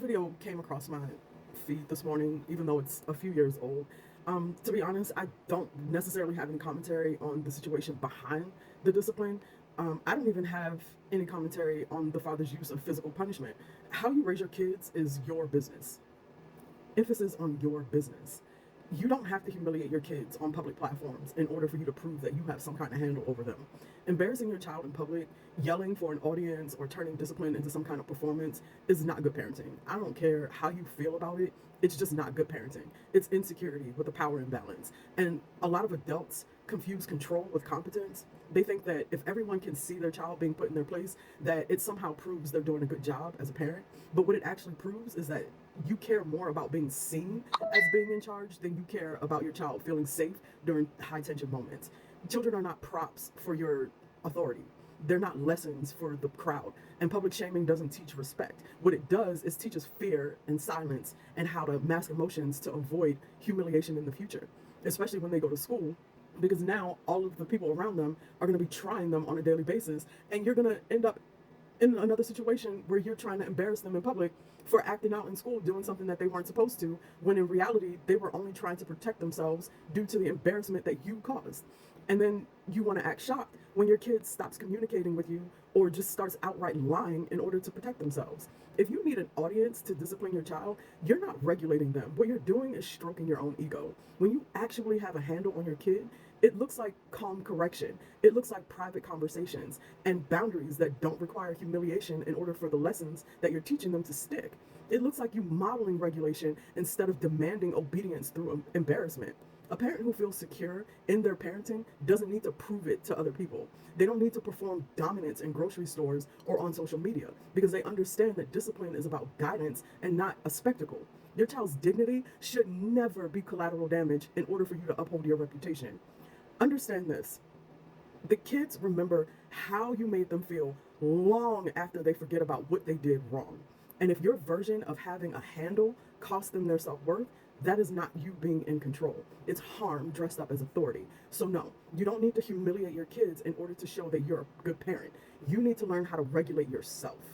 video came across my feed this morning, even though it's a few years old. To be honest, I don't necessarily have any commentary on the situation behind the discipline. I don't even have any commentary on the father's use of physical punishment. How you raise your kids is your business. Emphasis on your business. You don't have to humiliate your kids on public platforms in order for you to prove that you have some kind of handle over them. Embarrassing your child in public, yelling for an audience, or turning discipline into some kind of performance is not good parenting. I don't care how you feel about it, it's just not good parenting. It's insecurity with a power imbalance. And a lot of adults confuse control with competence. They think that if everyone can see their child being put in their place, that it somehow proves they're doing a good job as a parent. But what it actually proves is that you care more about being seen as being in charge than you care about your child feeling safe during high tension moments. Children are not props for your authority. They're not lessons for the crowd. And public shaming doesn't teach respect. What it does is teaches fear and silence and how to mask emotions to avoid humiliation in the future, especially when they go to school, because now all of the people around them are going to be trying them on a daily basis, and you're going to end up in another situation where you're trying to embarrass them in public for acting out in school doing something that they weren't supposed to, when in reality they were only trying to protect themselves due to the embarrassment that you caused. And then you want to act shocked when your kid stops communicating with you or just starts outright lying in order to protect themselves. If you need an audience to discipline your child, you're not regulating them. What you're doing is stroking your own ego. When you actually have a handle on your kid, it looks like calm correction. It looks like private conversations and boundaries that don't require humiliation in order for the lessons that you're teaching them to stick. It looks like you modeling regulation instead of demanding obedience through embarrassment. A parent who feels secure in their parenting doesn't need to prove it to other people. They don't need to perform dominance in grocery stores or on social media, because they understand that discipline is about guidance and not a spectacle. Your child's dignity should never be collateral damage in order for you to uphold your reputation. Understand this. The kids remember how you made them feel long after they forget about what they did wrong. And if your version of having a handle cost them their self-worth, that is not you being in control. It's harm dressed up as authority. So no, you don't need to humiliate your kids in order to show that you're a good parent. You need to learn how to regulate yourself.